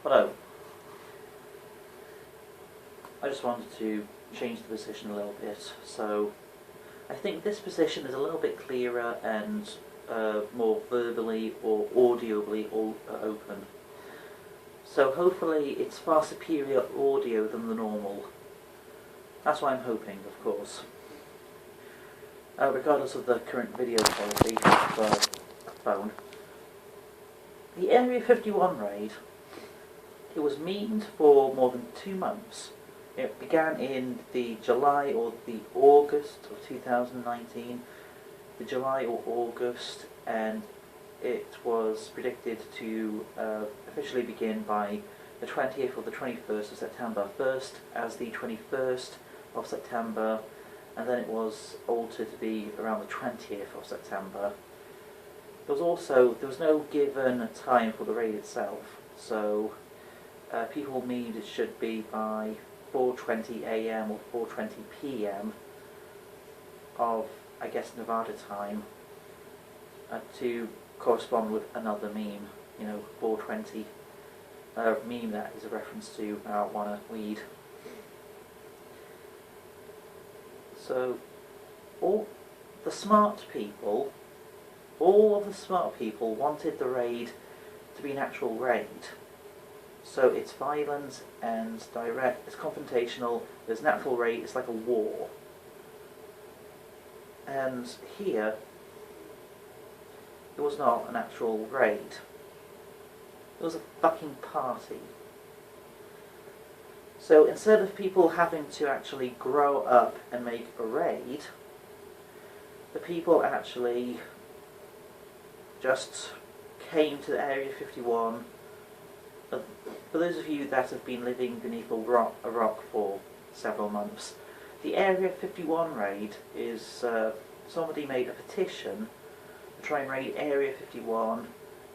Hello. I just wanted to change the position a little bit, so I think this position is a little bit clearer and more verbally or audibly open. So hopefully it's far superior audio than the normal. That's what I'm hoping, of course. Regardless of the current video quality of a phone. The Area 51 raid, it was memed for more than 2 months. It began in the July or the August of 2019, the July or August, and it was predicted to officially begin by the 20th or the 21st of September. First as the 21st of September, and then it was altered to be around the 20th of September. There was no given time for the raid itself, so people memed it should be by 4:20 AM or 4:20 PM of, I guess, Nevada time, to correspond with another meme, 4:20, meme that is a reference to marijuana, weed. So all of the smart people wanted the raid to be an actual raid. So it's violent and direct, it's confrontational, there's an actual raid, it's like a war. And here, it was not an actual raid. It was a fucking party. So instead of people having to actually grow up and make a raid, the people actually just came to Area 51. For those of you that have been living beneath a rock for several months, the Area 51 raid is somebody made a petition to try and raid Area 51.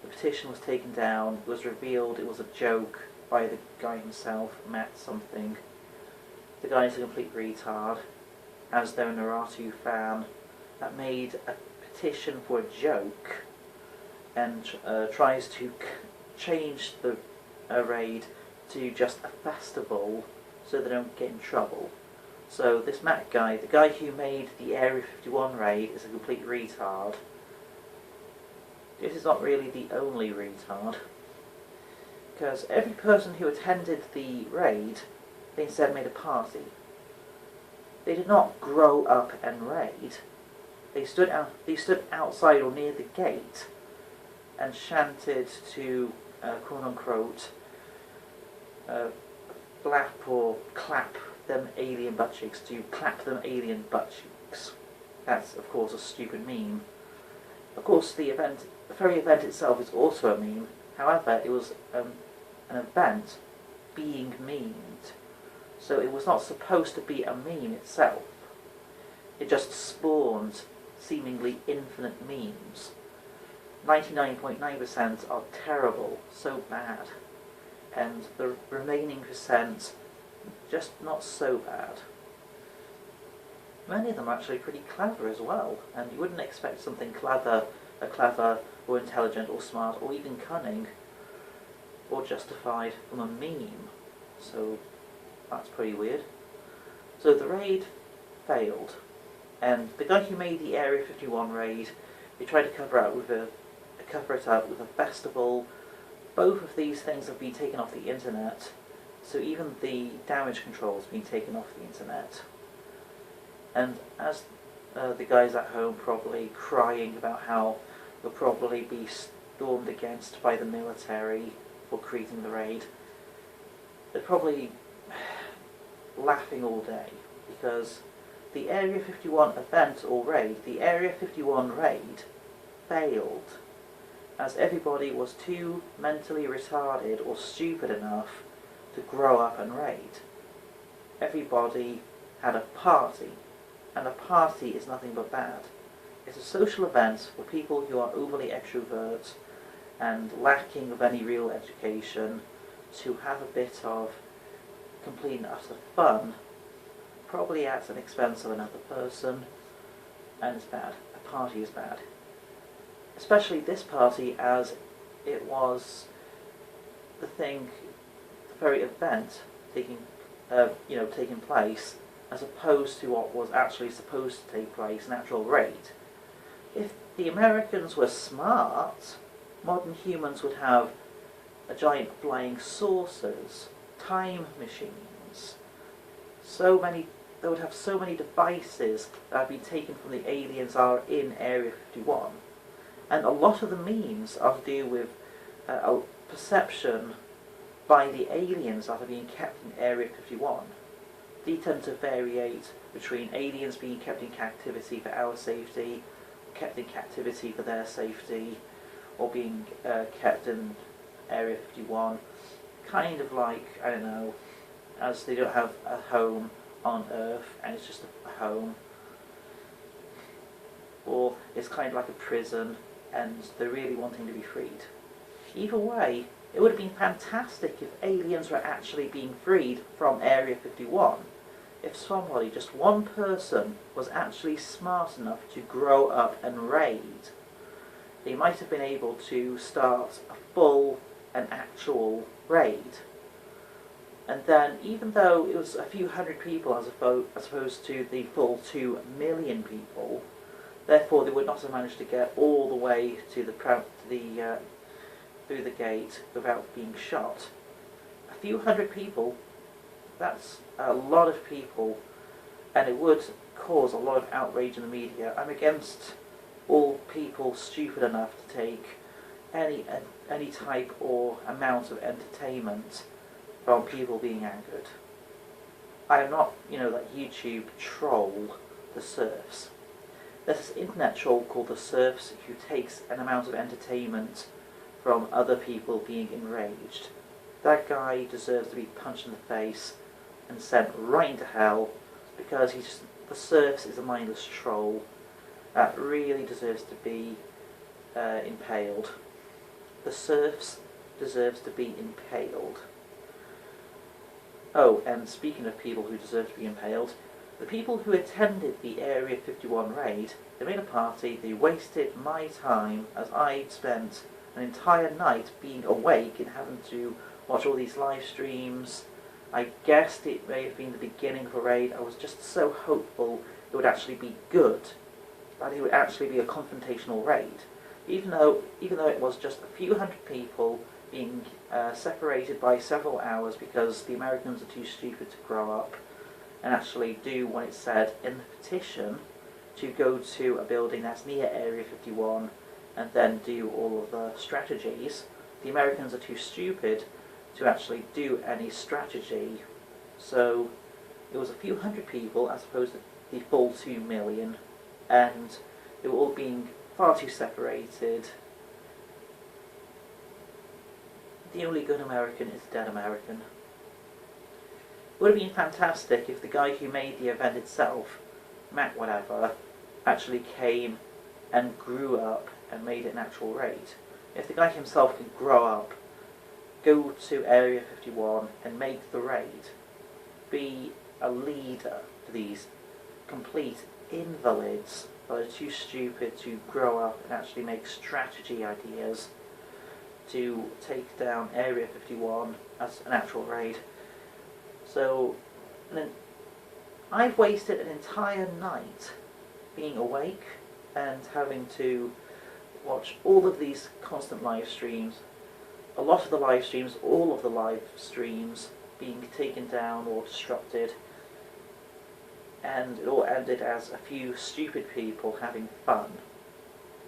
The petition was taken down. It was revealed it was a joke by the guy himself, Matt something. The guy is a complete retard, as though a Naruto fan that made a petition for a joke and tries to change the raid to just a festival so they don't get in trouble. So this Matt guy, the guy who made the Area 51 raid, is a complete retard. This is not really the only retard, because every person who attended the raid, they instead made a party. They did not grow up and raid. They stood outside or near the gate and chanted to quote-unquote flap or clap them alien butt cheeks, to clap them alien butt cheeks. That's, of course, a stupid meme. Of course, the very event itself is also a meme. However, it was an event being memed. So it was not supposed to be a meme itself. It just spawned seemingly infinite memes. 99.9% are terrible, so bad. And the remaining percent, just not so bad. Many of them are actually pretty clever as well, and you wouldn't expect something clever or intelligent or smart or even cunning or justified from a meme. So that's pretty weird. So the raid failed, and the guy who made the Area 51 raid, he tried to cover it up with a festival. Both of these things have been taken off the internet, so even the damage control has been taken off the internet. And as the guys at home probably crying about how they'll probably be stormed against by the military for creating the raid, they're probably laughing all day, because the Area 51 event or raid, the Area 51 raid, failed, as everybody was too mentally retarded or stupid enough to grow up and raid. Everybody had a party, and a party is nothing but bad. It's a social event for people who are overly extrovert and lacking of any real education to have a bit of complete and utter fun, probably at an expense of another person, and it's bad. A party is bad. Especially this party, as it was the thing very event taking taking place, as opposed to what was actually supposed to take place, an actual raid. If the Americans were smart, modern humans would have a giant flying saucers, time machines, they would have so many devices that have been taken from the aliens are in Area 51. And a lot of the memes are to do with a perception by the aliens that are being kept in Area 51. They tend to variate between aliens being kept in captivity for our safety, kept in captivity for their safety, or being kept in Area 51, kind of like, I don't know, as they don't have a home on Earth and it's just a home, or it's kind of like a prison and they're really wanting to be freed. Either way, it would have been fantastic if aliens were actually being freed from Area 51. If somebody, just one person, was actually smart enough to grow up and raid, they might have been able to start a full and actual raid. And then, even though it was a few hundred people as opposed to the full 2 million people, therefore they would not have managed to get all the way to through the gate without being shot. A few hundred people, that's a lot of people, and it would cause a lot of outrage in the media. I'm against all people stupid enough to take any type or amount of entertainment from people being angered. I am not, that YouTube troll, the serfs. There's this internet troll called the serfs who takes an amount of entertainment from other people being enraged. That guy deserves to be punched in the face and sent right into hell, because the serfs is a mindless troll that really deserves to be impaled. The serfs deserves to be impaled. Oh, and speaking of people who deserve to be impaled, the people who attended the Area 51 raid, they made a party, they wasted my time as I spent an entire night being awake and having to watch all these live streams. I guessed it may have been the beginning of a raid. I was just so hopeful it would actually be good, that it would actually be a confrontational raid. Even though it was just a few hundred people being separated by several hours because the Americans are too stupid to grow up and actually do what it said in the petition, to go to a building that's near Area 51 and then do all of the strategies. The Americans are too stupid to actually do any strategy, so it was a few hundred people as opposed to the full 2 million, and they were all being far too separated. The only good American is dead American. It would have been fantastic if the guy who made the event itself, Matt whatever, actually came and grew up and made it an actual raid. If the guy himself could grow up, go to Area 51 and make the raid, be a leader to these complete invalids that are too stupid to grow up and actually make strategy ideas to take down Area 51 as an actual raid. So, then I've wasted an entire night being awake and having to watch all of these constant live streams, a lot of the live streams, all of the live streams being taken down or disrupted, and it all ended as a few stupid people having fun.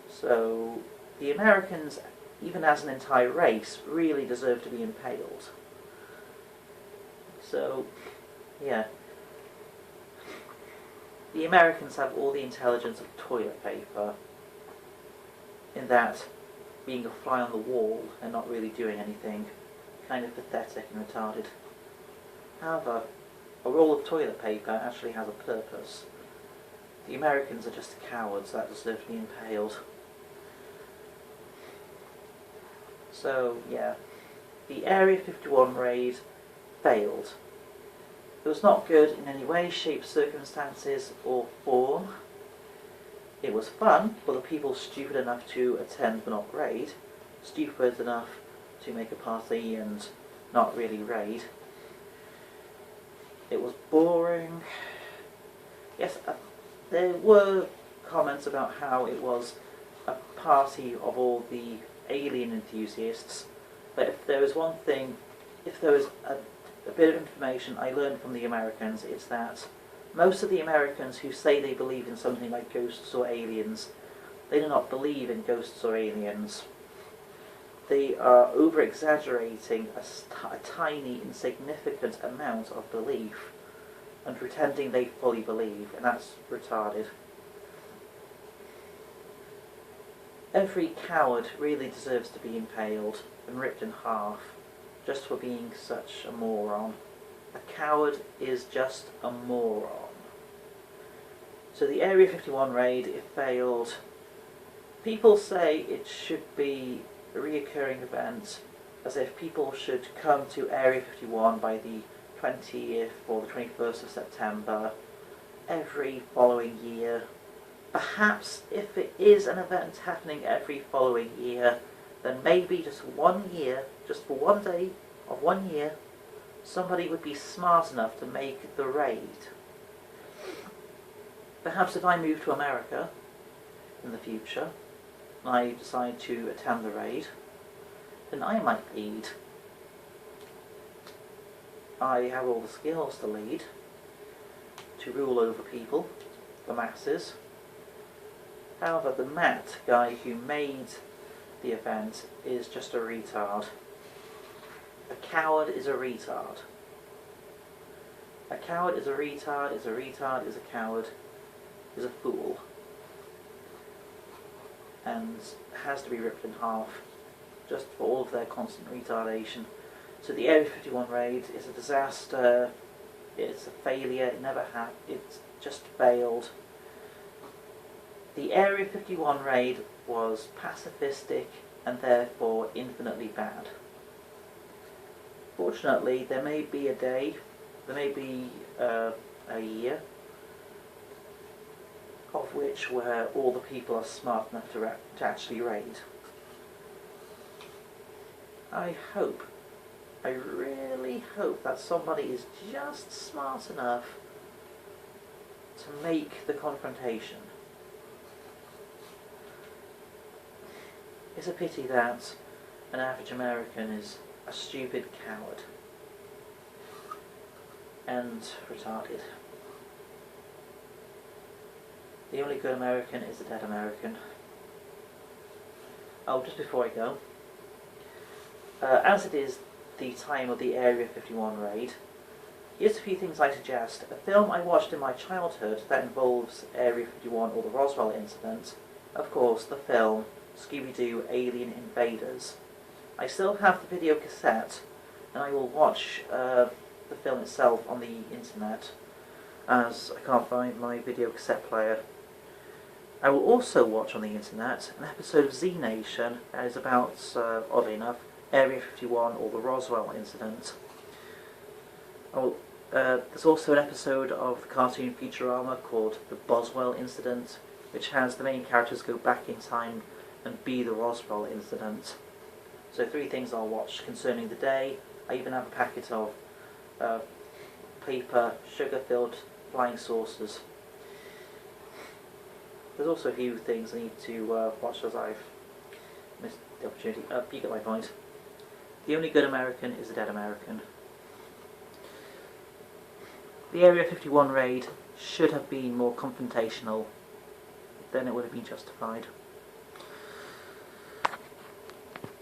So the Americans, even as an entire race, really deserve to be impaled. So, yeah. The Americans have all the intelligence of toilet paper, in that being a fly on the wall and not really doing anything, kind of pathetic and retarded. However, a roll of toilet paper actually has a purpose. The Americans are just cowards that deserve to be impaled. So, yeah. The Area 51 raid failed. It was not good in any way, shape, circumstances, or form. It was fun for the people stupid enough to attend but not raid, stupid enough to make a party and not really raid. It was boring. Yes, there were comments about how it was a party of all the alien enthusiasts, but if there was one thing, if there was a bit of information I learned from the Americans, it's that most of the Americans who say they believe in something like ghosts or aliens, they do not believe in ghosts or aliens. They are over-exaggerating a tiny, insignificant amount of belief and pretending they fully believe, and that's retarded. Every coward really deserves to be impaled and ripped in half just for being such a moron. A coward is just a moron. So the Area 51 raid, it failed. People say it should be a reoccurring event, as if people should come to Area 51 by the 20th or the 21st of September every following year. Perhaps if it is an event happening every following year, then maybe just 1 year, just for 1 day of 1 year, somebody would be smart enough to make the raid. Perhaps if I move to America in the future, and I decide to attend the raid, then I might lead. I have all the skills to lead, to rule over people, the masses. However, the Matt guy who made the event is just a retard. A coward is a retard. A coward is a retard, is a retard, is a coward, is a fool. And has to be ripped in half, just for all of their constant retardation. So the Area 51 raid is a disaster, it's a failure, it just failed. The Area 51 raid was pacifistic and therefore infinitely bad. Fortunately, there may be a day, there may be a year, of which where all the people are smart enough to actually raid. I hope, I really hope that somebody is just smart enough to make the confrontation. It's a pity that an average American is a stupid coward and retarded. The only good American is a dead American. Oh, just before I go, as it is the time of the Area 51 raid, here's a few things I suggest. A film I watched in my childhood that involves Area 51 or the Roswell incident, of course, the film Scooby-Doo Alien Invaders. I still have the video cassette, and I will watch the film itself on the internet, as I can't find my video cassette player. I will also watch on the internet an episode of Z Nation that is about, oddly enough, Area 51 or the Roswell incident. There's also an episode of the cartoon Futurama called The Boswell Incident, which has the main characters go back in time and be the Roswell incident. So 3 things I'll watch concerning the day. I even have a packet of paper, sugar-filled flying saucers. There's also a few things I need to watch as I've missed the opportunity. You get my point. The only good American is a dead American. The Area 51 raid should have been more confrontational, then it would have been justified.